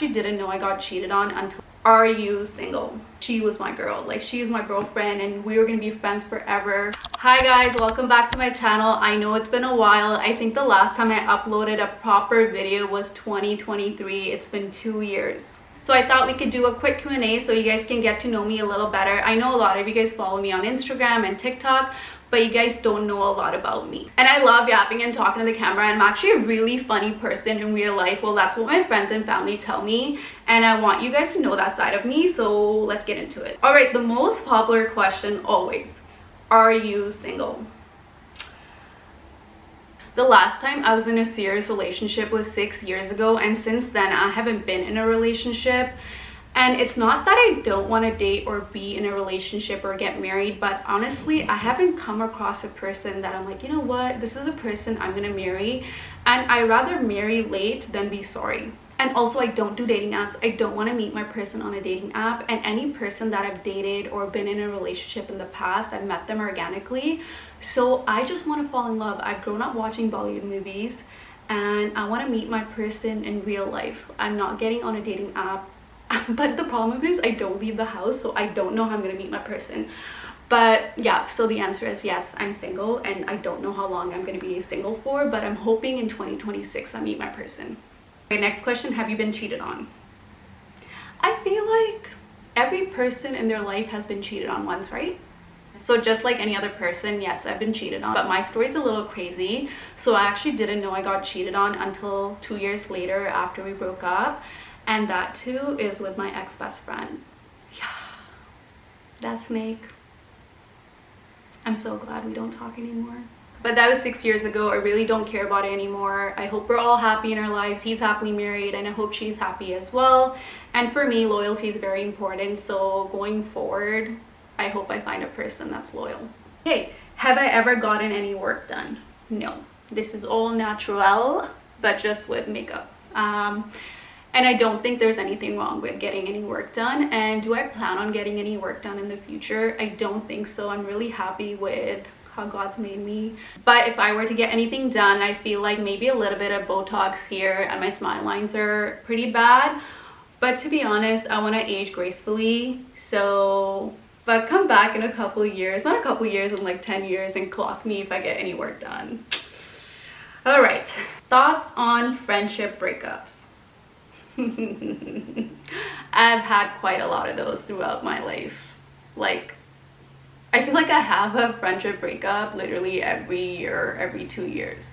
She didn't know I got cheated on until, are you single? She was my girl, like she is my girlfriend and we were gonna be friends forever. Hi guys, welcome back to my channel. I know it's been a while. I think the last time I uploaded a proper video was 2023. It's been 2 years. So I thought we could do a quick Q&A so you guys can get to know me a little better. I know a lot of you guys follow me on Instagram and TikTok, but you guys don't know a lot about me. And I love yapping and talking to the camera. I'm actually a really funny person in real life. Well, that's what my friends and family tell me. And I want you guys to know that side of me, so let's get into it. All right, the most popular question always, are you single? The last time I was in a serious relationship was 6 years ago, and since then I haven't been in a relationship. And it's not that I don't want to date or be in a relationship or get married, but honestly I haven't come across a person that I'm like, you know what, this is a person I'm gonna marry, and I rather marry late than be sorry. And also I don't do dating apps. I don't want to meet my person on a dating app, and any person that I've dated or been in a relationship in the past, I've met them organically. So I just want to fall in love. I've grown up watching Bollywood movies and I want to meet my person in real life. I'm not getting on a dating app. But the problem is I don't leave the house, so I don't know how I'm gonna meet my person. But yeah, so the answer is yes, I'm single, and I don't know how long I'm gonna be single for, but I'm hoping in 2026 I meet my person. Okay, next question, have you been cheated on? I feel like every person in their life has been cheated on once, right? So just like any other person, yes, I've been cheated on, but my story's a little crazy. So I actually didn't know I got cheated on until 2 years later after we broke up. And that too is with my ex-best friend. Yeah, that snake. I'm so glad we don't talk anymore. But that was 6 years ago. I really don't care about it anymore. I hope we're all happy in our lives. He's happily married and I hope she's happy as well. And for me, loyalty is very important. So going forward, I hope I find a person that's loyal. Okay, have I ever gotten any work done? No. This is all natural, but just with makeup. And I don't think there's anything wrong with getting any work done. And do I plan on getting any work done in the future? I don't think so. I'm really happy with how God's made me. But if I were to get anything done, I feel like maybe a little bit of Botox here, and my smile lines are pretty bad. But to be honest, I want to age gracefully. So, but come back in a couple of years, not a couple of years, in like 10 years, and clock me if I get any work done. All right, thoughts on friendship breakups. I've had quite a lot of those throughout my life. Like, I feel like I have a friendship breakup literally every year, every 2 years.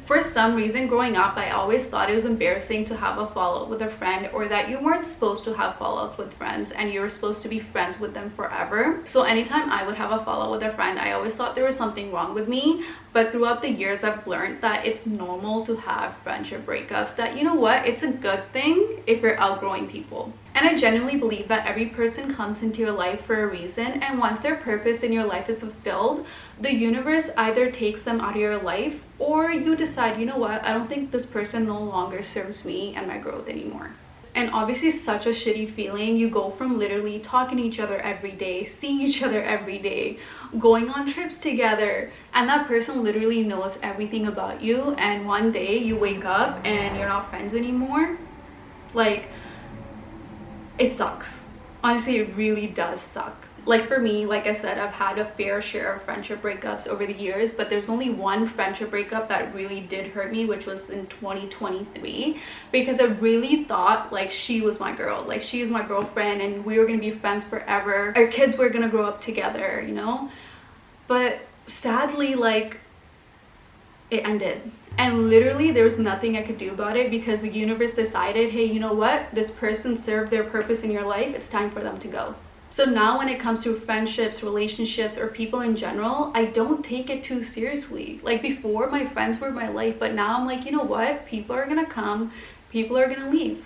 For some reason, growing up, I always thought it was embarrassing to have a fallout with a friend, or that you weren't supposed to have fallout with friends and you were supposed to be friends with them forever. So anytime I would have a fallout with a friend, I always thought there was something wrong with me. But throughout the years, I've learned that it's normal to have friendship breakups, that, you know what, it's a good thing if you're outgrowing people. And I genuinely believe that every person comes into your life for a reason, and once their purpose in your life is fulfilled, the universe either takes them out of your life, or you decide, you know what, I don't think this person no longer serves me and my growth anymore. And obviously such a shitty feeling. You go from literally talking to each other every day, seeing each other every day, going on trips together, and that person literally knows everything about you, and one day you wake up and you're not friends anymore. Like, it sucks. Honestly, it really does suck. Like for me, like I said, I've had a fair share of friendship breakups over the years, but there's only one friendship breakup that really did hurt me, which was in 2023, because I really thought like she was my girl, like she is my girlfriend and we were gonna be friends forever. Our kids were gonna grow up together, you know? But sadly, like, it ended. And literally there was nothing I could do about it, because the universe decided, hey, you know what, this person served their purpose in your life, it's time for them to go. So now when it comes to friendships, relationships, or people in general, I don't take it too seriously. Like before, my friends were my life, but now I'm like, you know what, people are gonna come, people are gonna leave,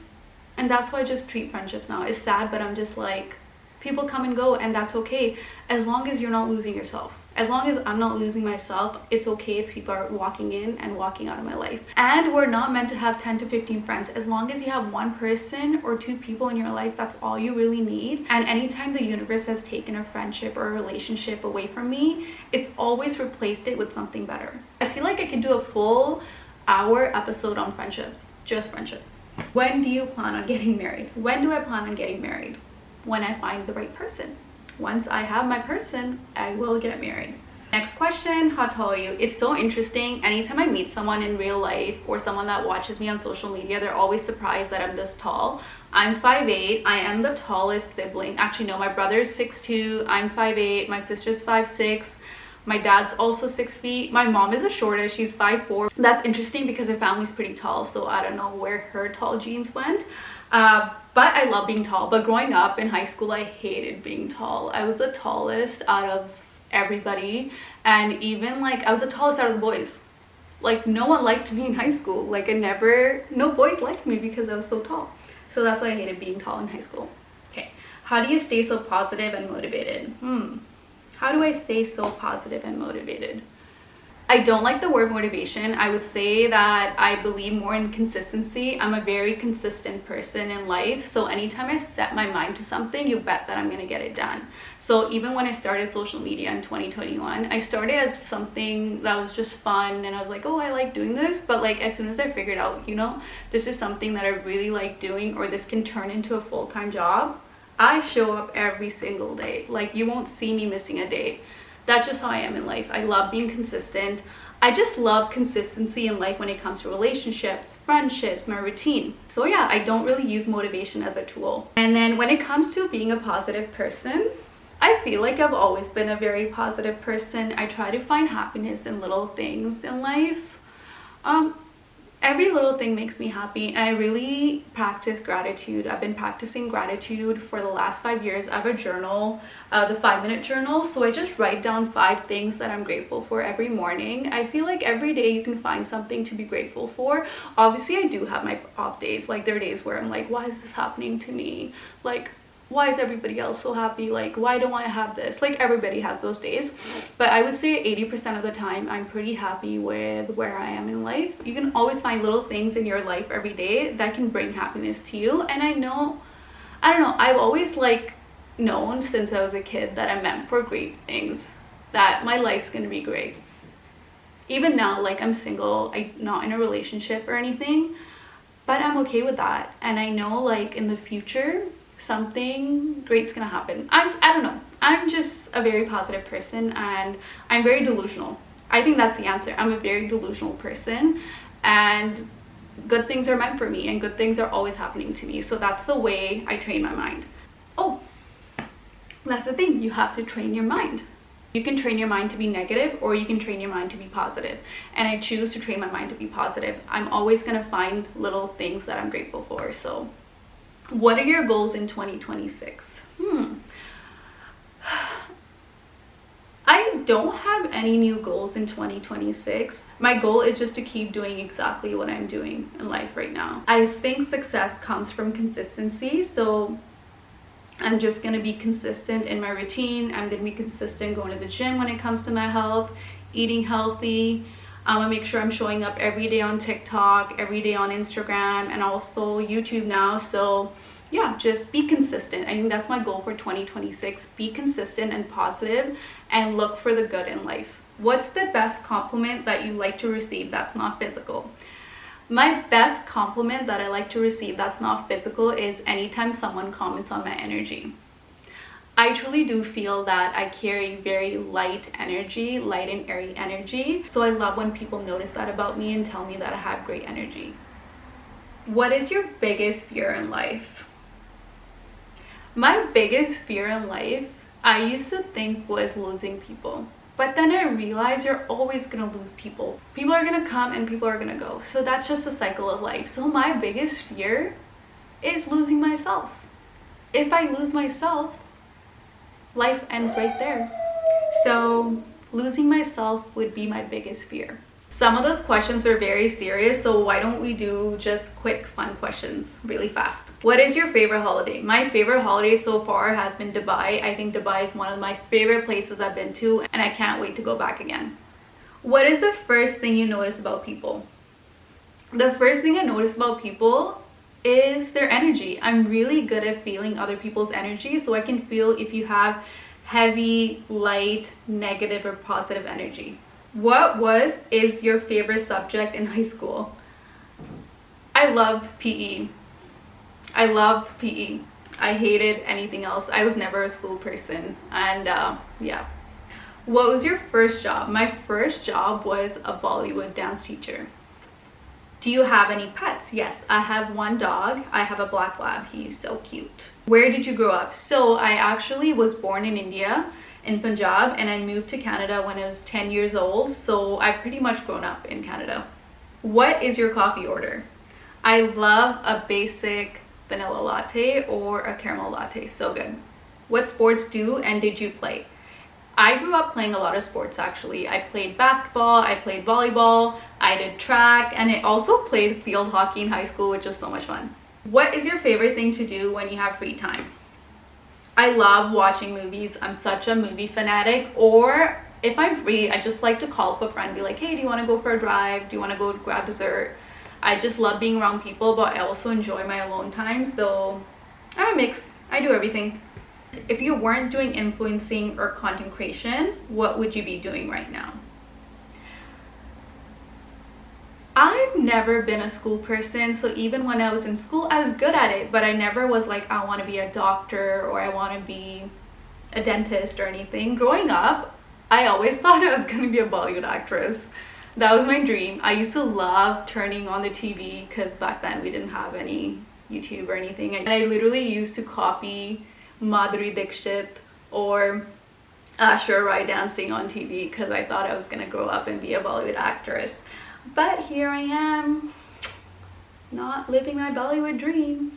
and that's how I just treat friendships now. It's sad, but I'm just like, people come and go, and that's okay, as long as you're not losing yourself. As long as I'm not losing myself, it's okay if people are walking in and walking out of my life. And we're not meant to have 10 to 15 friends. As long as you have one person or two people in your life, that's all you really need. And anytime the universe has taken a friendship or a relationship away from me, it's always replaced it with something better. I feel like I could do a full hour episode on friendships, just friendships. When do you plan on getting married? When do I plan on getting married? When I find the right person. Once I have my person, I will get married. Next question, how tall are you? It's so interesting. Anytime I meet someone in real life or someone that watches me on social media, they're always surprised that I'm this tall. I'm 5'8". I am the tallest sibling. Actually, no, my brother's 6'2". I'm 5'8". My sister's 5'6". My dad's also 6 feet. My mom is the shortest. She's 5'4". That's interesting because her family's pretty tall, so I don't know where her tall genes went. But I love being tall. But growing up in high school, I hated being tall. I was the tallest out of everybody, and even like I was the tallest out of the boys. Like no one liked me in high school. Like no boys liked me because I was so tall. So that's why I hated being tall in high school. Okay, how do you stay so positive and motivated? How do I stay so positive and motivated? I don't like the word motivation. I would say that I believe more in consistency. I'm a very consistent person in life. So anytime I set my mind to something, you bet that I'm going to get it done. So even when I started social media in 2021, I started as something that was just fun. And I was like, oh, I like doing this. But like as soon as I figured out, you know, this is something that I really like doing, or this can turn into a full-time job, I show up every single day. Like you won't see me missing a day. That's just how I am in life. I love being consistent. I just love consistency in life when it comes to relationships, friendships, my routine. So yeah, I don't really use motivation as a tool. And then when it comes to being a positive person, I feel like I've always been a very positive person. I try to find happiness in little things in life. Every little thing makes me happy, and I really practice gratitude. I've been practicing gratitude for the last 5 years. I have a journal, the 5-minute journal, so I just write down 5 things that I'm grateful for every morning. I feel like every day you can find something to be grateful for. Obviously, I do have my off days. Like there are days where I'm like, why is this happening to me? Like, why is everybody else so happy? Like, why don't I have this? Like everybody has those days, but I would say 80% of the time I'm pretty happy with where I am in life. You can always find little things in your life every day that can bring happiness to you. And I don't know, I've always like known since I was a kid that I'm meant for great things, that my life's gonna be great. Even now, like I'm single, I'm not in a relationship or anything, but I'm okay with that. And I know like in the future something great's gonna happen. I don't know, I'm just a very positive person, and I'm very delusional. I think that's the answer. I'm a very delusional person, and good things are meant for me, and good things are always happening to me. So that's the way I train my mind. Oh, that's the thing, you have to train your mind. You can train your mind to be negative, or you can train your mind to be positive, and I choose to train my mind to be positive. I'm always gonna find little things that I'm grateful for. So what are your goals in 2026? I don't have any new goals in 2026. My goal is just to keep doing exactly what I'm doing in life right now. I think success comes from consistency, so I'm just gonna be consistent in my routine. I'm gonna be consistent going to the gym when it comes to my health, eating healthy. I'm gonna make sure I'm showing up every day on TikTok, every day on Instagram, and also YouTube now. So yeah, just be consistent. I think that's my goal for 2026. Be consistent and positive, and look for the good in life. What's the best compliment that you like to receive that's not physical? My best compliment that I like to receive that's not physical is anytime someone comments on my energy. I truly do feel that I carry very light energy, light and airy energy. So I love when people notice that about me and tell me that I have great energy. What is your biggest fear in life? My biggest fear in life, I used to think, was losing people. But then I realized you're always gonna lose people. People are gonna come and people are gonna go. So that's just the cycle of life. So my biggest fear is losing myself. If I lose myself, life ends right there. So losing myself would be my biggest fear. Some of those questions were very serious, so why don't we do just quick fun questions really fast. What is your favorite holiday? My favorite holiday so far has been Dubai. I think Dubai is one of my favorite places I've been to, and I can't wait to go back again. What is the first thing you notice about people? The first thing I notice about people is their energy. I'm really good at feeling other people's energy, so I can feel if you have heavy, light, negative, or positive energy. What is your favorite subject in high school? I loved PE. I loved PE. I hated anything else. I was never a school person. And yeah. What was your first job? My first job was a Bollywood dance teacher. Do you have any pets? Yes, I have one dog. I have a black lab. He's so cute. Where did you grow up? So I actually was born in India, in Punjab, and I moved to Canada when I was 10 years old. So I've pretty much grown up in Canada. What is your coffee order? I love a basic vanilla latte or a caramel latte. So good. What sports do and did you play? I grew up playing a lot of sports actually. I played basketball, I played volleyball, I did track, and I also played field hockey in high school, which was so much fun. What is your favorite thing to do when you have free time? I love watching movies. I'm such a movie fanatic. Or if I'm free, I just like to call up a friend and be like, hey, do you want to go for a drive? Do you want to go grab dessert? I just love being around people, but I also enjoy my alone time. So I'm a mix. I do everything. If you weren't doing influencing or content creation, what would you be doing right now? I've never been a school person, so even when I was in school, I was good at it, but I never was like, I want to be a doctor or I want to be a dentist or anything. Growing up, I always thought I was going to be a Bollywood actress. That was my dream. I used to love turning on the TV because back then we didn't have any YouTube or anything. And I literally used to copy Madhuri Dixit or Ashur Rai dancing on TV because I thought I was gonna grow up and be a Bollywood actress. But here I am, not living my Bollywood dream.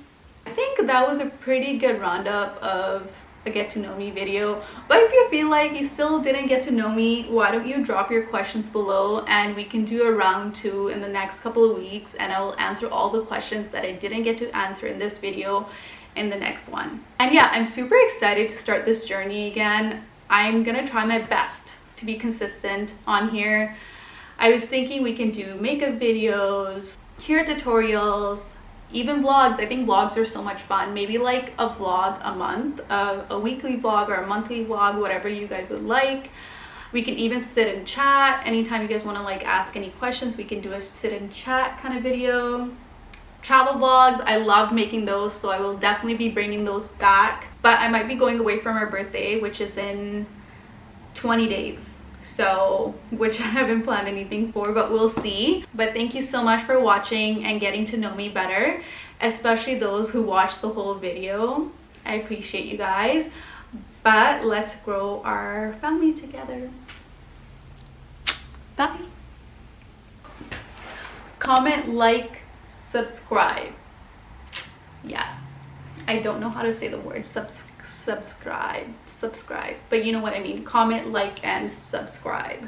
I think that was a pretty good roundup of a get to know me video. But if you feel like you still didn't get to know me, why don't you drop your questions below and we can do a round 2 in the next couple of weeks, and I will answer all the questions that I didn't get to answer in this video in the next one. And yeah, I'm super excited to start this journey again. I'm gonna try my best to be consistent on here. I was thinking we can do makeup videos, hair tutorials, even vlogs. I think vlogs are so much fun. Maybe like a vlog a month, a weekly vlog or a monthly vlog, whatever you guys would like. We can even sit and chat. Anytime you guys want to like ask any questions, we can do a sit and chat kind of video. Travel vlogs, I loved making those, so I will definitely be bringing those back. But I might be going away for my birthday, which is in 20 days. So, which I haven't planned anything for, but we'll see. But thank you so much for watching and getting to know me better, especially those who watched the whole video. I appreciate you guys. But let's grow our family together. Bye. Comment, like, subscribe. Yeah, I don't know how to say the word subscribe, but you know what I mean. Comment, like, and subscribe.